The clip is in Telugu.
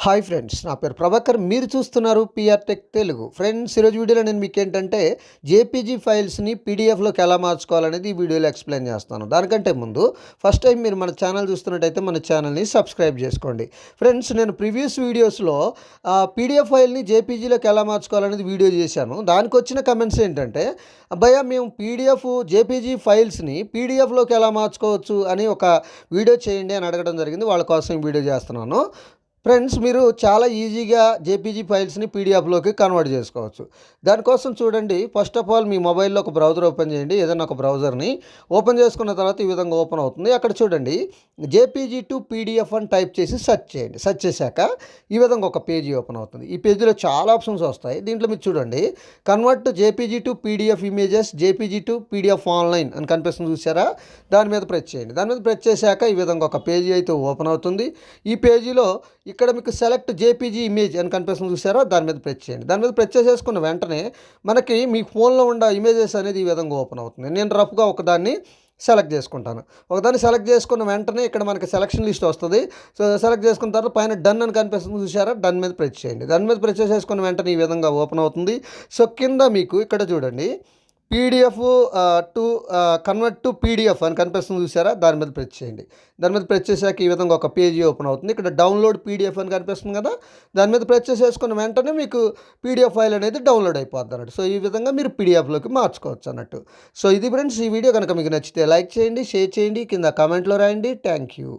హాయ్ ఫ్రెండ్స్, నా పేరు ప్రభాకర్. మీరు చూస్తున్నారు పిఆర్ టెక్ తెలుగు. ఫ్రెండ్స్, ఈరోజు వీడియోలో నేను మీకు ఏంటంటే జేపీజీ ఫైల్స్ని పీడిఎఫ్లోకి ఎలా మార్చుకోవాలనేది ఈ వీడియోలో ఎక్స్ప్లెయిన్ చేస్తాను. దానికంటే ముందు ఫస్ట్ టైం మీరు మన ఛానల్ చూస్తున్నట్టయితే మన ఛానల్ని సబ్స్క్రైబ్ చేసుకోండి. ఫ్రెండ్స్, నేను ప్రీవియస్ వీడియోస్లో పీడిఎఫ్ ఫైల్ని జేపీజీలోకి ఎలా మార్చుకోవాలనేది వీడియో చేశాను. దానికి వచ్చిన కమెంట్స్ ఏంటంటే, అబ్బాయ్యా మేము జేపీజీ ఫైల్స్ని పీడిఎఫ్లోకి ఎలా మార్చుకోవచ్చు అని ఒక వీడియో చేయండి అని అడగడం జరిగింది. వాళ్ళ కోసం ఈ వీడియో చేస్తున్నాను. ఫ్రెండ్స్, మీరు చాలా ఈజీగా జేపీజీ ఫైల్స్ని పీడిఎఫ్లోకి కన్వర్ట్ చేసుకోవచ్చు. దానికోసం చూడండి, ఫస్ట్ ఆఫ్ ఆల్ మీ మొబైల్లో ఒక బ్రౌజర్ ఓపెన్ చేయండి. ఏదైనా ఒక బ్రౌజర్ని ఓపెన్ చేసుకున్న తర్వాత ఈ విధంగా ఓపెన్ అవుతుంది. అక్కడ చూడండి, జేపీజీ టు పీడిఎఫ్ అని టైప్ చేసి సెర్చ్ చేయండి. సెర్చ్ చేశాక ఈ విధంగా ఒక పేజీ ఓపెన్ అవుతుంది. ఈ పేజీలో చాలా ఆప్షన్స్ వస్తాయి. దీంట్లో మీరు చూడండి, convert JPG to PDF images, JPG to PDF online అని కనిపిస్తుంది చూసారా? దాని మీద ప్రెస్ చేయండి. దాని మీద ప్రెస్ చేశాక ఈ విధంగా ఒక పేజీ అయితే ఓపెన్ అవుతుంది. ఈ పేజీలో ఇక్కడ మీకు సెలెక్ట్ జేపీజీ ఇమేజ్ అని కనిపిస్తుంది చూసారా? దాని మీద ప్రెస్ చేయండి. దాని మీద ప్రెస్ చేసేసుకున్న వెంటనే మనకి మీ ఫోన్లో ఉన్న ఇమేజెస్ అనేది ఈ విధంగా ఓపెన్ అవుతుంది. నేను రఫ్గా ఒకదాన్ని సెలెక్ట్ చేసుకుంటాను. ఒకదాన్ని సెలెక్ట్ చేసుకున్న వెంటనే ఇక్కడ మనకి సెలక్షన్ లిస్ట్ వస్తుంది. సో సెలెక్ట్ చేసుకున్న తర్వాత పైన డన్ అని కనిపిస్తుంది చూసారా? డన్ మీద ప్రెస్ చేయండి. దాని మీద ప్రెస్ చేసేసుకున్న వెంటనే ఈ విధంగా ఓపెన్ అవుతుంది. సో కింద మీకు ఇక్కడ చూడండి, PDF to convert to PDF అని కనిపిస్తుంది చూసారా? దాని మీద ప్రెస్ చేయండి. దాని మీద ప్రెస్ చేశాక ఈ విధంగా ఒక పేజీ ఓపెన్ అవుతుంది. ఇక్కడ డౌన్లోడ్ పీడిఎఫ్ అని కనిపిస్తుంది కదా? దాని మీద ప్రెస్ చేసేసుకున్న వెంటనే మీకు పీడిఎఫ్ ఫైల్ అనేది డౌన్లోడ్ అయిపోద్ది అన్నట్టు. సో ఈ విధంగా మీరు పీడిఎఫ్లోకి మార్చుకోవచ్చు అన్నట్టు. సో ఇది ఫ్రెండ్స్, ఈ వీడియో కనుక మీకు నచ్చితే లైక్ చేయండి, షేర్ చేయండి, కింద కామెంట్లో రాయండి. Thank you.